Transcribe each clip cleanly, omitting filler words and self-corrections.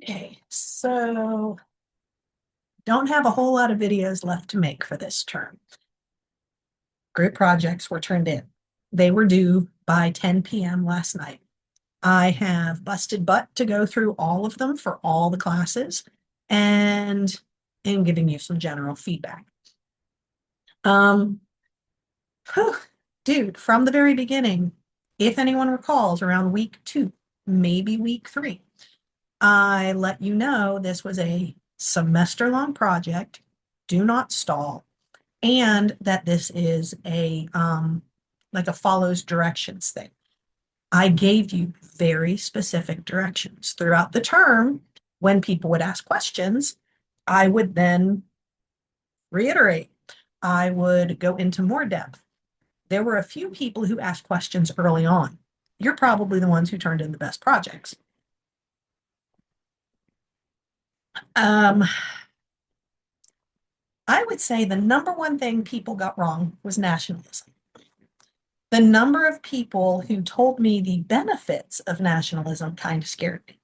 Okay, so don't have a whole lot of videos left to make for this term. Group projects were turned in. They were due by 10 p.m. last night. I have busted butt to go through all of them for all the classes and am giving you some general feedback. Um, whew, dude, from the very beginning, if anyone recalls, around week 2, maybe week 3, I let you know this was a semester-long project. Do not stall. And that this is a like a follows directions thing. I gave you very specific directions throughout the term. When people would ask questions, I would then reiterate. I would go into more depth. There were a few people who asked questions early on. You're probably the ones who turned in the best projects. Um, I would say the number one thing people got wrong was nationalism. The number of people who told me the benefits of nationalism kind of scared me.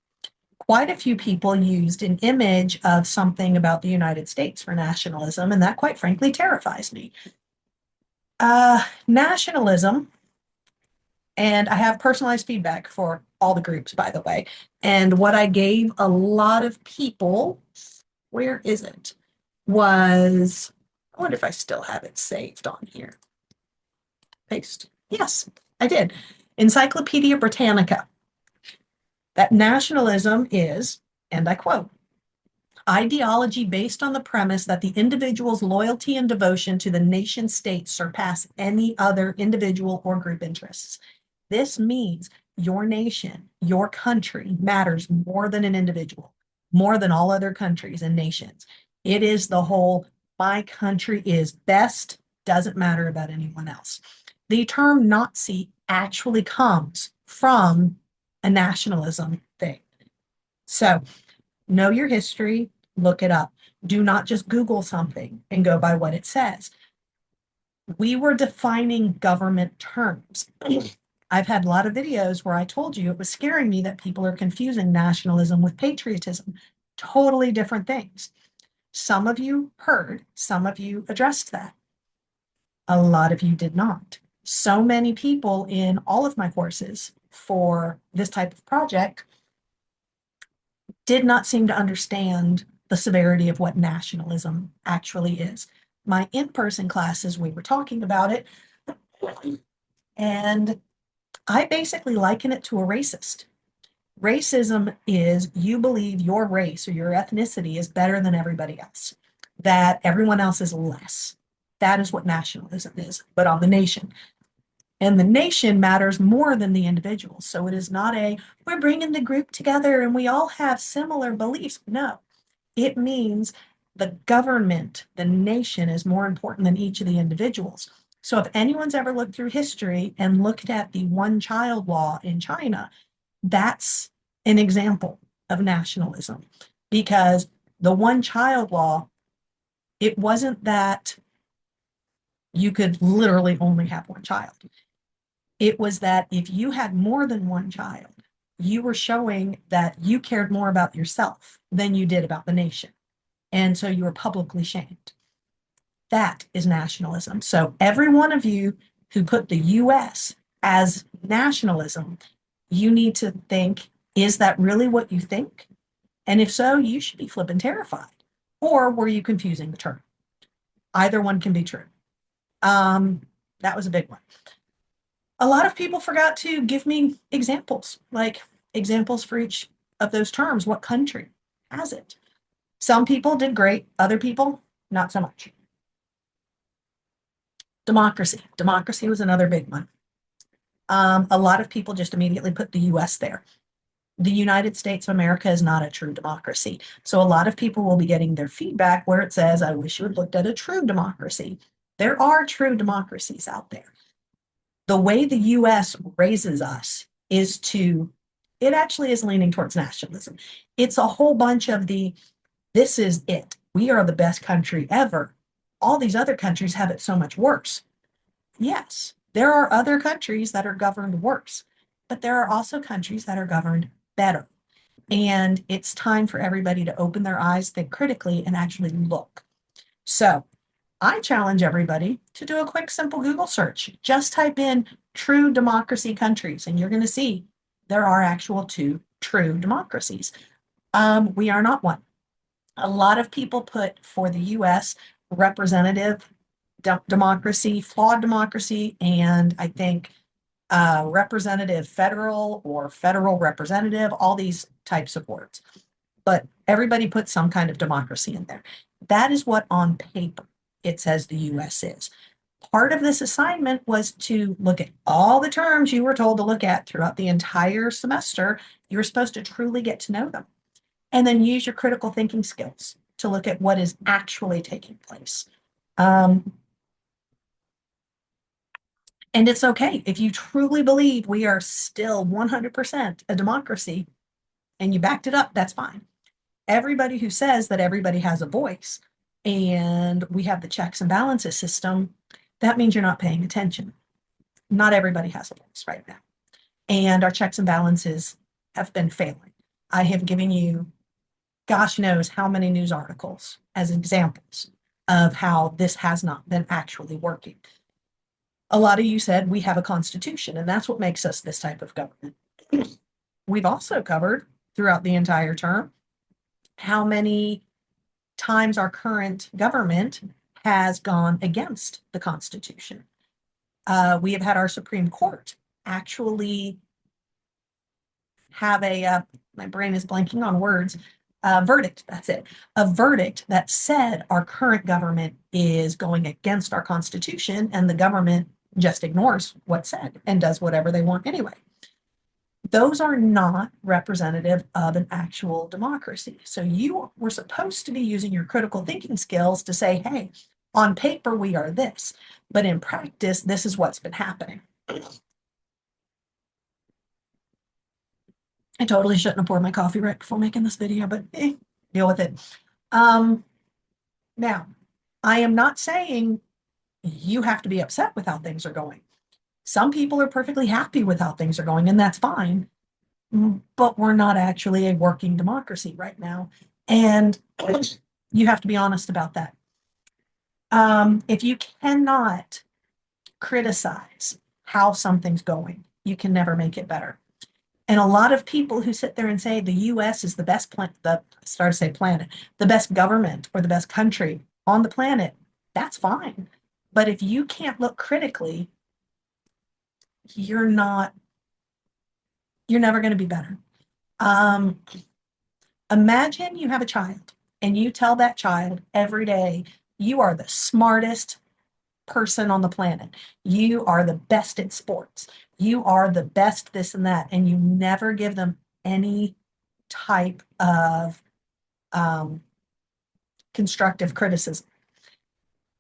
Quite a few people used an image of something about the United States for nationalism, and that quite frankly terrifies me. Nationalism, and I have personalized feedback for all the groups, by the way. And what I gave a lot of people, where is it? Was, I wonder if I still have it saved on here. Paste. Yes, I did. Encyclopedia Britannica. That nationalism is, and I quote, ideology based on the premise that the individual's loyalty and devotion to the nation state surpass any other individual or group interests. This means your nation, your country matters more than an individual, more than all other countries and nations. It is the whole, my country is best, doesn't matter about anyone else. The term Nazi actually comes from a nationalism thing. So know your history, look it up. Do not just Google something and go by what it says. We were defining government terms. I've had a lot of videos where I told you it was scaring me that people are confusing nationalism with patriotism. Totally different things. Some of you heard, some of you addressed that. A lot of you did not. So many people in all of my courses for this type of project did not seem to understand the severity of what nationalism actually is. My in-person classes, we were talking about it, and I basically liken it to a racist. Racism is you believe your race or your ethnicity is better than everybody else, that everyone else is less. That is what nationalism is, but on the nation. And the nation matters more than the individual. So it is not a, we're bringing the group together and we all have similar beliefs. No, it means the government, the nation is more important than each of the individuals. So if anyone's ever looked through history and looked at the one child law in China, that's an example of nationalism because the one child law, it wasn't that you could literally only have one child. It was that if you had more than one child, you were showing that you cared more about yourself than you did about the nation. And so you were publicly shamed. That is nationalism. So every one of you who put the US as nationalism, you need to think, is that really what you think? And if so, you should be flipping terrified. Or were you confusing the term? Either one can be true. That was a big one. A lot of people forgot to give me examples, like examples for each of those terms. What country has it? Some people did great, other people, not so much. Democracy. Democracy was another big one. A lot of people just immediately put the US there. The United States of America is not a true democracy. So a lot of people will be getting their feedback where it says, I wish you had looked at a true democracy. There are true democracies out there. The way the US raises us is to, it actually is leaning towards nationalism. It's a whole bunch of the, this is it. We are the best country ever. All these other countries have it so much worse. Yes, there are other countries that are governed worse, but there are also countries that are governed better. And it's time for everybody to open their eyes, think critically, and actually look. So I challenge everybody to do a quick, simple Google search. Just type in true democracy countries, and you're going to see there are actual two true democracies. We are not one. A lot of people put for the US representative democracy, flawed democracy, and I think representative federal or federal representative, all these types of words. But everybody puts some kind of democracy in there. That is what on paper it says the US is. Part of this assignment was to look at all the terms you were told to look at throughout the entire semester. You were supposed to truly get to know them. And then use your critical thinking skills to look at what is actually taking place. And it's okay if you truly believe we are still 100% a democracy and you backed it up, that's fine. Everybody who says that everybody has a voice and we have the checks and balances system, that means you're not paying attention. Not everybody has a voice right now. And our checks and balances have been failing. I have given you, gosh knows how many news articles as examples of how this has not been actually working. A lot of you said we have a constitution, and that's what makes us this type of government. We've also covered throughout the entire term how many times our current government has gone against the Constitution. We have had our Supreme Court actually have my brain is blanking on words, verdict, that's it, a verdict that said our current government is going against our Constitution, and the government just ignores what's said and does whatever they want anyway. Those are not representative of an actual democracy. So you were supposed to be using your critical thinking skills to say, hey, on paper, we are this, but in practice, this is what's been happening. I totally shouldn't have poured my coffee right before making this video, but deal with it. Now, I am not saying you have to be upset with how things are going. Some people are perfectly happy with how things are going, and that's fine. But we're not actually a working democracy right now. And you have to be honest about that. If you cannot criticize how something's going, you can never make it better. And a lot of people who sit there and say the US is the best planet, the best government or the best country on the planet, that's fine. But if you can't look critically, you're never going to be better. Imagine you have a child and you tell that child every day, you are the smartest person on the planet. You are the best at sports. You are the best this and that. And you never give them any type of constructive criticism.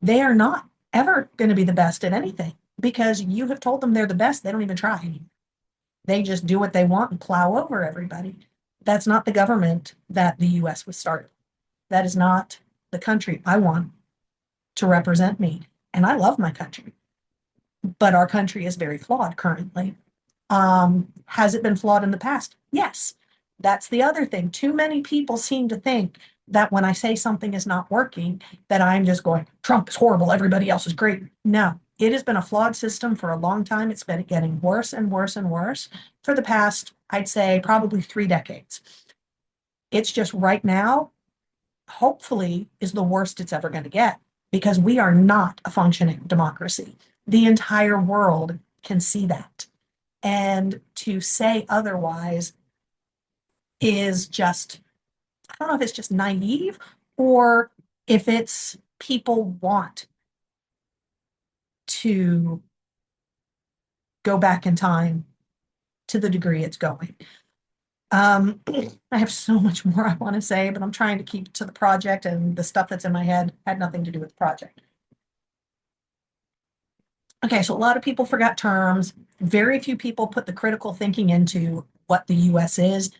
They are not ever going to be the best at anything because you have told them they're the best. They don't even try anymore. They just do what they want and plow over everybody. That's not the government that the US was started. That is not the country I want to represent me. And I love my country, but our country is very flawed currently. Has it been flawed in the past? Yes. That's the other thing. Too many people seem to think that when I say something is not working, that I'm just going, Trump is horrible, everybody else is great. No, it has been a flawed system for a long time. It's been getting worse and worse and worse for the past, I'd say, probably 3 decades. It's just right now, hopefully, is the worst it's ever going to get because we are not a functioning democracy. The entire world can see that. And to say otherwise is just, I don't know if it's just naive or if it's people want to go back in time to the degree it's going. I have so much more I want to say, but I'm trying to keep it to the project, and the stuff that's in my head had nothing to do with the project. Okay, so a lot of people forgot terms. Very few people put the critical thinking into what the US is.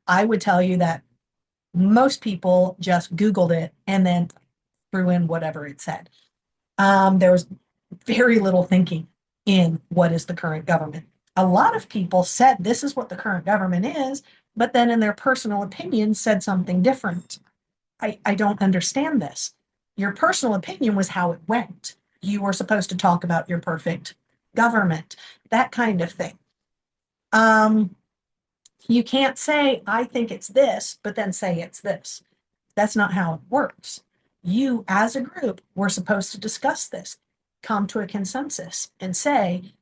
I would tell you that most people just Googled it and then threw in whatever it said. There was very little thinking in what is the current government. A lot of people said this is what the current government is, but then in their personal opinion said something different. I don't understand this. Your personal opinion was how it went. You were supposed to talk about your perfect government, that kind of thing. Um, you can't say, I think it's this, but then say it's this. That's not how it works. You, as a group, were supposed to discuss this, come to a consensus, and say,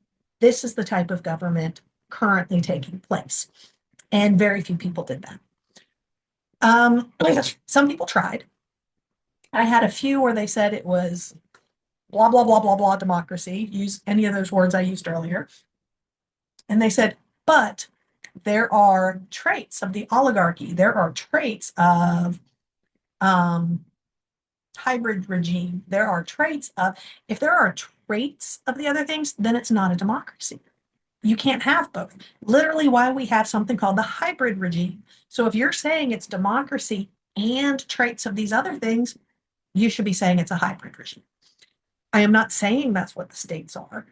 this is the type of government currently taking place. And very few people did that. Some people tried. I had a few where they said it was blah, blah, blah, blah, blah democracy, use any of those words I used earlier. And they said, but there are traits of the oligarchy, there are traits of hybrid regime, there are traits of, if there are traits of the other things, then it's not a democracy. You can't have both. Literally, why we have something called the hybrid regime. So if you're saying it's democracy and traits of these other things, you should be saying it's a hybrid regime. I am not saying that's what the states are.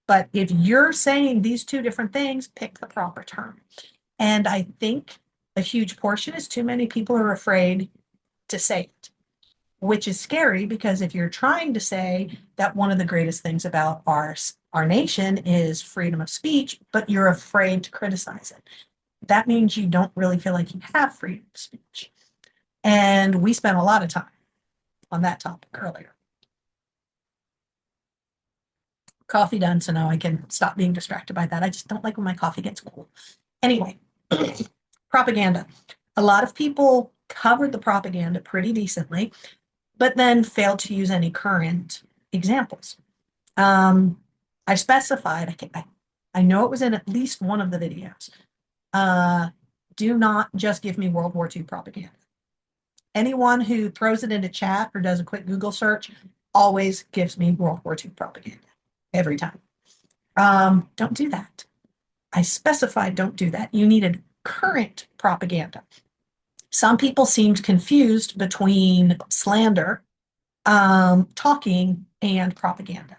But if you're saying these two different things, pick the proper term. And I think a huge portion is too many people are afraid to say it, which is scary because if you're trying to say that one of the greatest things about our nation is freedom of speech, but you're afraid to criticize it, that means you don't really feel like you have freedom of speech. And we spent a lot of time on that topic earlier. Coffee done, so now I can stop being distracted by that. I just don't like when my coffee gets cold. Anyway, propaganda. A lot of people covered the propaganda pretty decently, but then failed to use any current examples. I specified, I know it was in at least one of the videos. Do not just give me World War II propaganda. Anyone who throws it into chat or does a quick Google search always gives me World War II propaganda every time. Don't do that. I specified don't do that. You needed current propaganda. Some people seemed confused between slander, talking, and propaganda.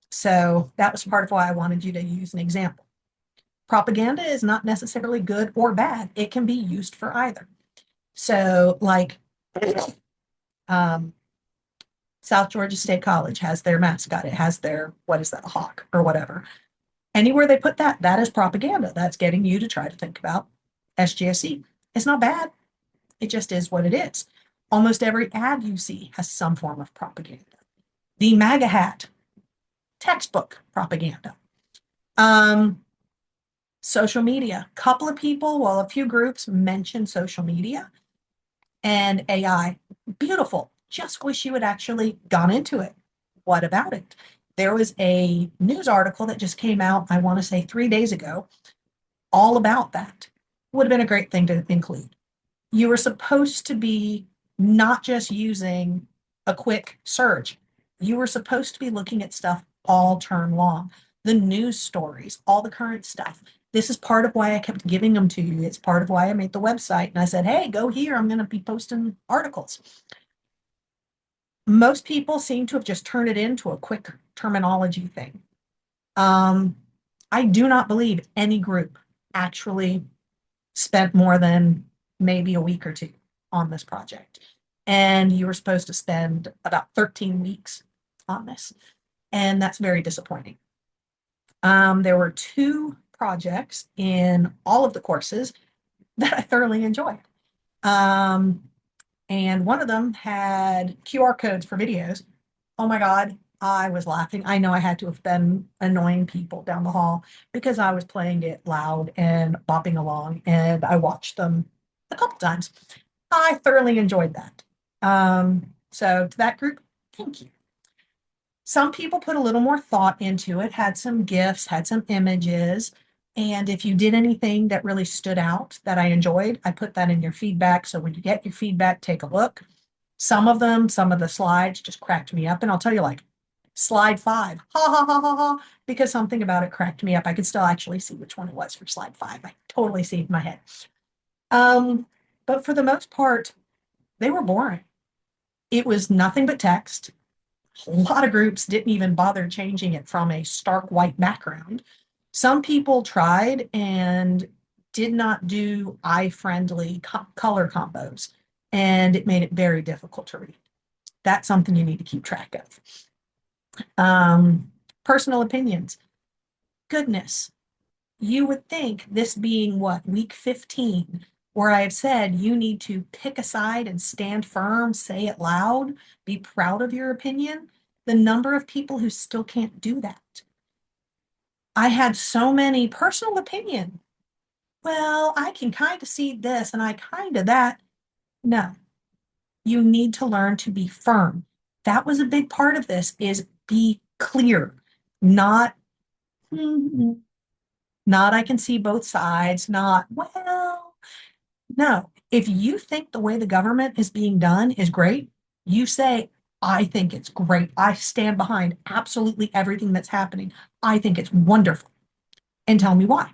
So that was part of why I wanted you to use an example. Propaganda is not necessarily good or bad. It can be used for either. So like South Georgia State College has their mascot. It has their, what is that, a hawk or whatever. Anywhere they put that, that is propaganda. That's getting you to try to think about SGSE. It's not bad. It just is what it is. Almost every ad you see has some form of propaganda. The MAGA hat, textbook propaganda. Social media. A couple of people, well, a few groups mention social media and AI. Beautiful. Just wish you had actually gone into it. What about it? There was a news article that just came out, I want to say 3 days ago, all about that. Would have been a great thing to include. You were supposed to be not just using a quick search. You were supposed to be looking at stuff all term long. The news stories, all the current stuff. This is part of why I kept giving them to you. It's part of why I made the website. And I said, hey, go here. I'm going to be posting articles. Most people seem to have just turned it into a quick terminology thing. I do not believe any group actually spent more than maybe a week or two on this project. And you were supposed to spend about 13 weeks on this. And that's very disappointing. There were 2 projects in all of the courses that I thoroughly enjoyed. And one of them had QR codes for videos. Oh my God, I was laughing. I know I had to have been annoying people down the hall because I was playing it loud and bopping along, and I watched them a couple times. I thoroughly enjoyed that. So to that group, thank you. Some people put a little more thought into it, had some GIFs, had some images. And if you did anything that really stood out that I enjoyed, I put that in your feedback. So when you get your feedback, take a look. Some of the slides just cracked me up. And I'll tell you, like, slide 5, ha, ha, ha, ha, ha, because something about it cracked me up. I could still actually see which one it was for slide 5. I totally see it in my head. But for the most part, they were boring. It was nothing but text. A lot of groups didn't even bother changing it from a stark white background. Some people tried and did not do eye-friendly color combos, and it made it very difficult to read. That's something you need to keep track of. Personal opinions. Goodness, you would think this being what, week 15, where I have said you need to pick a side and stand firm, say it loud, be proud of your opinion, the number of people who still can't do that. I had so many personal opinion. Well, I can kind of see this and I kind of that. No, you need to learn to be firm. That was a big part of this, is be clear, not not I can see both sides, not, well, no. If you think the way the government is being done is great, you say, I think it's great. I stand behind absolutely everything that's happening. I think it's wonderful. And tell me why.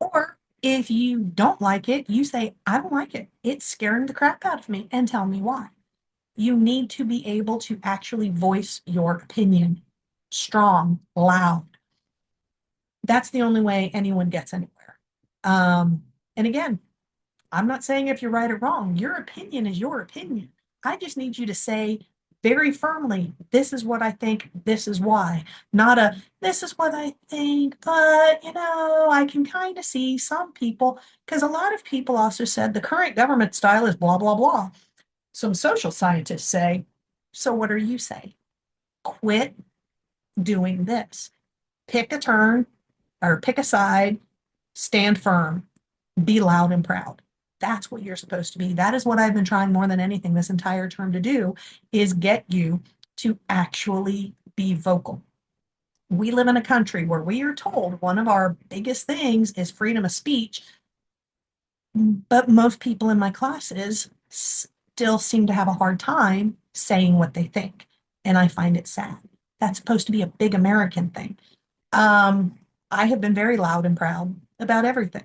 Or if you don't like it, you say, I don't like it. It's scaring the crap out of me, and tell me why. You need to be able to actually voice your opinion strong, loud. That's the only way anyone gets anywhere. And again, I'm not saying if you're right or wrong. Your opinion is your opinion. I just need you to say very firmly, this is what I think, this is why. Not a, this is what I think, but I can kind of see some people, because a lot of people also said the current government style is blah, blah, blah. Some social scientists say, so what are you saying? Quit doing this. Pick a turn or pick a side, stand firm, be loud and proud. That's what you're supposed to be. That is what I've been trying more than anything this entire term to do, is get you to actually be vocal. We live in a country where we are told one of our biggest things is freedom of speech, but most people in my classes still seem to have a hard time saying what they think. And I find it sad. That's supposed to be a big American thing. I have been very loud and proud about everything.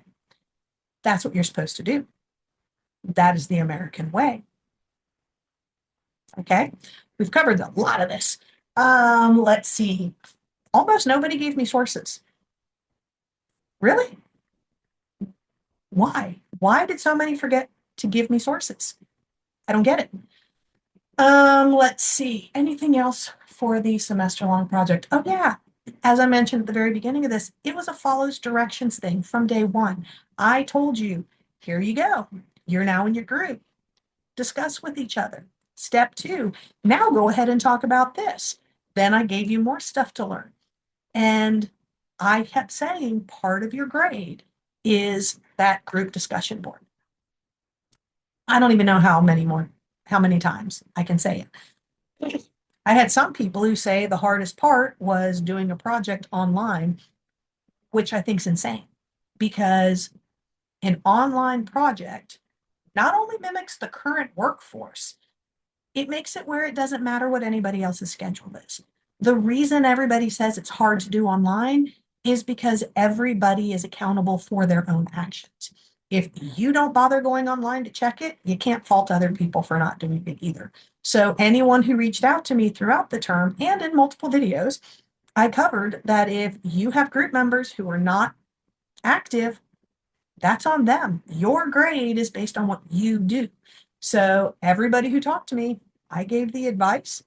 That's what you're supposed to do. That is the American way. Okay, we've covered a lot of this. Let's see. Almost nobody gave me sources. Really? Why? Why did so many forget to give me sources? I don't get it. Let's see. Anything else for the semester-long project? Oh, yeah. As I mentioned at the very beginning of this, it was a follows directions thing from day one. I told you, here you go. You're now in your group. Discuss with each other. Step 2, now go ahead and talk about this. Then I gave you more stuff to learn. And I kept saying part of your grade is that group discussion board. I don't even know how many times I can say it. I had some people who say the hardest part was doing a project online, which I think is insane, because an online project not only mimics the current workforce, it makes it where it doesn't matter what anybody else's schedule is. The reason everybody says it's hard to do online is because everybody is accountable for their own actions. If you don't bother going online to check it, you can't fault other people for not doing it either. So anyone who reached out to me throughout the term and in multiple videos, I covered that if you have group members who are not active, that's on them. Your grade is based on what you do. So everybody who talked to me, I gave the advice.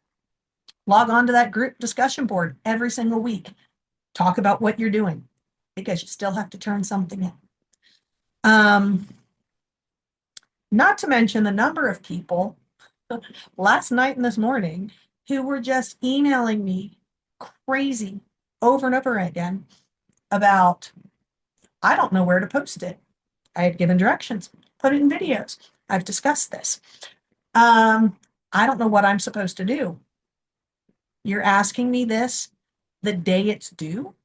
Log on to that group discussion board every single week. Talk about what you're doing, because you still have to turn something in. Not to mention the number of people last night and this morning who were just emailing me crazy over and over again about, I don't know where to post it. I had given directions, put it in videos. I've discussed this. I don't know what I'm supposed to do. You're asking me this the day it's due.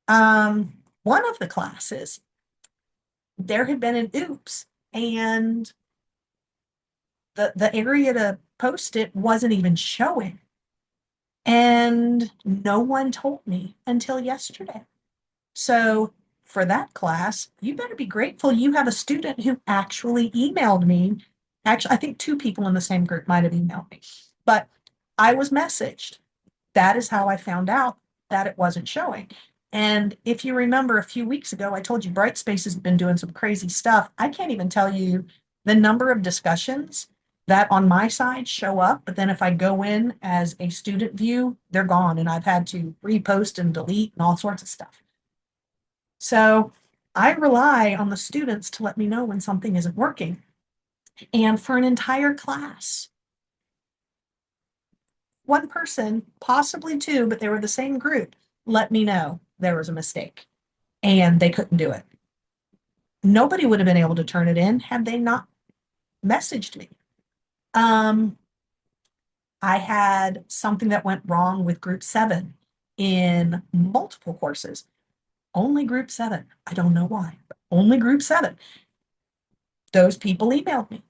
One of the classes, there had been an oops, and the area to post it wasn't even showing. And no one told me until yesterday. So for that class, you better be grateful you have a student who actually emailed me. Actually, I think 2 people in the same group might have emailed me, but I was messaged. That is how I found out that it wasn't showing. And if you remember a few weeks ago, I told you Brightspace has been doing some crazy stuff. I can't even tell you the number of discussions that on my side show up, but then if I go in as a student view, they're gone and I've had to repost and delete and all sorts of stuff. So I rely on the students to let me know when something isn't working. And for an entire class, one person, possibly two, but they were the same group, let me know there was a mistake and they couldn't do it. Nobody would have been able to turn it in had they not messaged me. Um, I had something that went wrong with group 7 in multiple courses. Only group 7. I don't know why, but only group 7. Those people emailed me.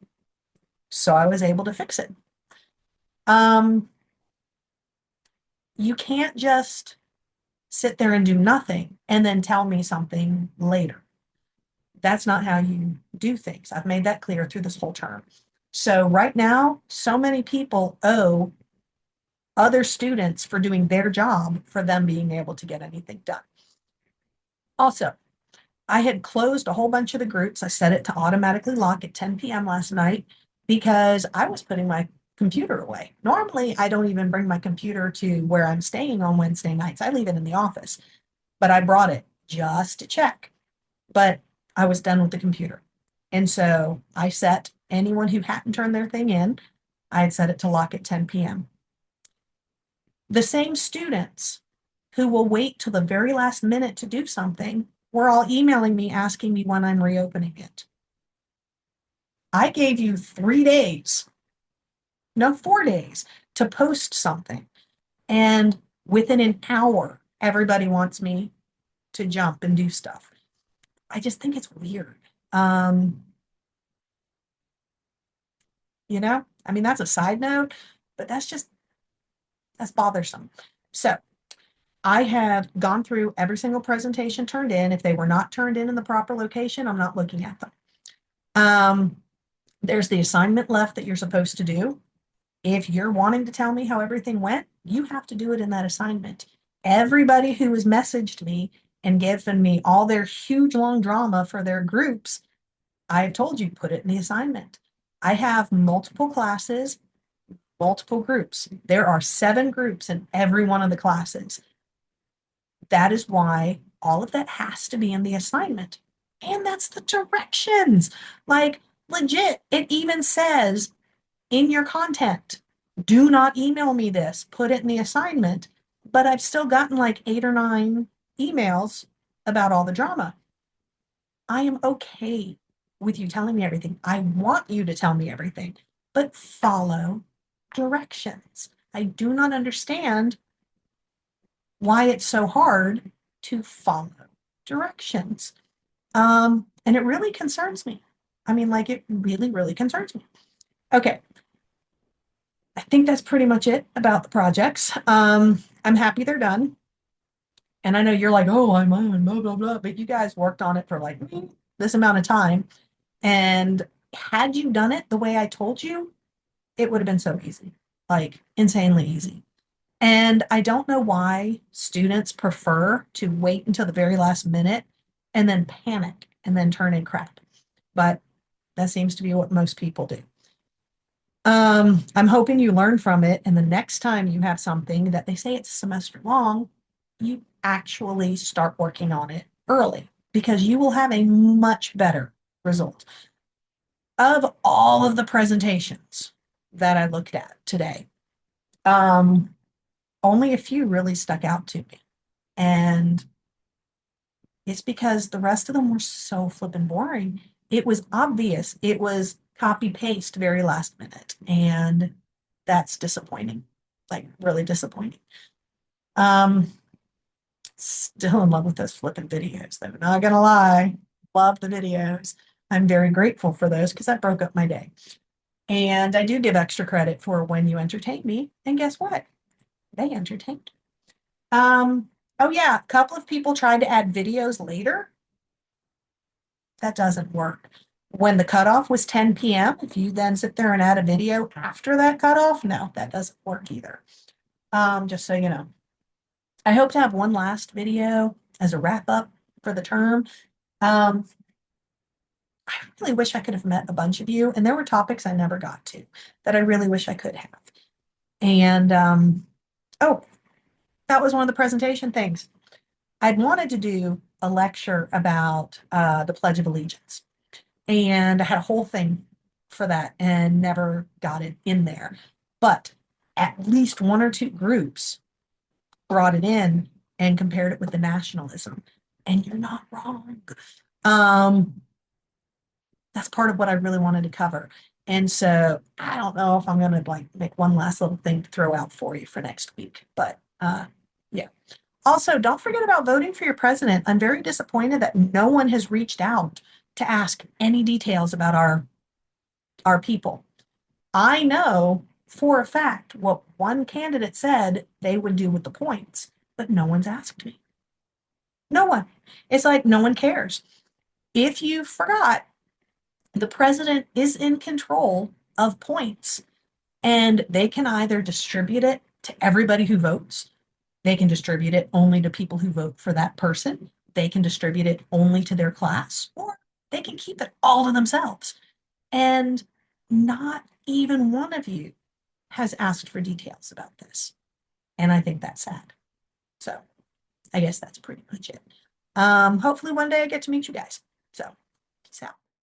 So I was able to fix it. You can't just sit there and do nothing and then tell me something later. That's not how you do things. I've made that clear through this whole term. So right now, so many people owe other students for doing their job for them being able to get anything done. Also, I had closed a whole bunch of the groups. I set it to automatically lock at 10 p.m. last night because I was putting my computer away. Normally, I don't even bring my computer to where I'm staying on Wednesday nights. I leave it in the office, but I brought it just to check. But I was done with the computer. And so I set anyone who hadn't turned their thing in, I had set it to lock at 10 p.m. The same students who will wait till the very last minute to do something were all emailing me asking me when I'm reopening it. I gave you 3 days, no, 4 days to post something. And within an hour, everybody wants me to jump and do stuff. I just think it's weird. Um, I mean, that's a side note, but that's bothersome. So I have gone through every single presentation turned in. If they were not turned in the proper location, I'm not looking at them. There's the assignment left that you're supposed to do. If you're wanting to tell me how everything went, you have to do it in that assignment. Everybody who has messaged me and given me all their huge long drama for their groups, I've told you, put it in the assignment. I have multiple classes, multiple groups. There are 7 groups in every one of the classes. That is why all of that has to be in the assignment. And that's the directions. Like, legit, it even says in your content, do not email me this, put it in the assignment. But I've still gotten like 8 or 9 emails about all the drama. I am okay with you telling me everything. I want you to tell me everything, but follow directions. I do not understand why it's so hard to follow directions. And it really concerns me. I mean, like, it really, really concerns me. Okay. I think that's pretty much it about the projects. I'm happy they're done. And I know you're like, oh, I'm on, blah, blah, blah. But you guys worked on it for like this amount of time. And had you done it the way I told you, it would have been so easy, like insanely easy. And I don't know why students prefer to wait until the very last minute and then panic and then turn in crap. But that seems to be what most people do. I'm hoping you learn from it. And the next time you have something that they say it's a semester long, you actually start working on it early because you will have a much better result. Of all of the presentations that I looked at today, only a few really stuck out to me. And it's because the rest of them were so flippin' boring. It was obvious. It was copy paste very last minute. And that's disappointing, like really disappointing. Still in love with those flippin' videos, though. Not gonna lie, love the videos. I'm very grateful for those because that broke up my day. And I do give extra credit for when you entertain me. And guess what? They entertained. Oh yeah, a couple of people tried to add videos later. That doesn't work. When the cutoff was 10 p.m., if you then sit there and add a video after that cutoff, no, that doesn't work either. Just so you know. I hope to have one last video as a wrap up for the term. Um, I really wish I could have met a bunch of you, and there were topics I never got to that I really wish I could have. And oh, that was one of the presentation things. I'd wanted to do a lecture about the Pledge of Allegiance, and I had a whole thing for that and never got it in there. But at least one or two groups brought it in and compared it with the nationalism. And you're not wrong. Um, that's part of what I really wanted to cover. And so I don't know if I'm gonna like make one last little thing to throw out for you for next week. But yeah. Also, don't forget about voting for your president. I'm very disappointed that no one has reached out to ask any details about our people. I know for a fact what one candidate said they would do with the points, but no one's asked me. No one. It's like no one cares. If you forgot, the president is in control of points, and they can either distribute it to everybody who votes, they can distribute it only to people who vote for that person, they can distribute it only to their class, or they can keep it all to themselves. And not even one of you has asked for details about this. And I think that's sad. So I guess that's pretty much it. Hopefully one day I get to meet you guys. So peace out.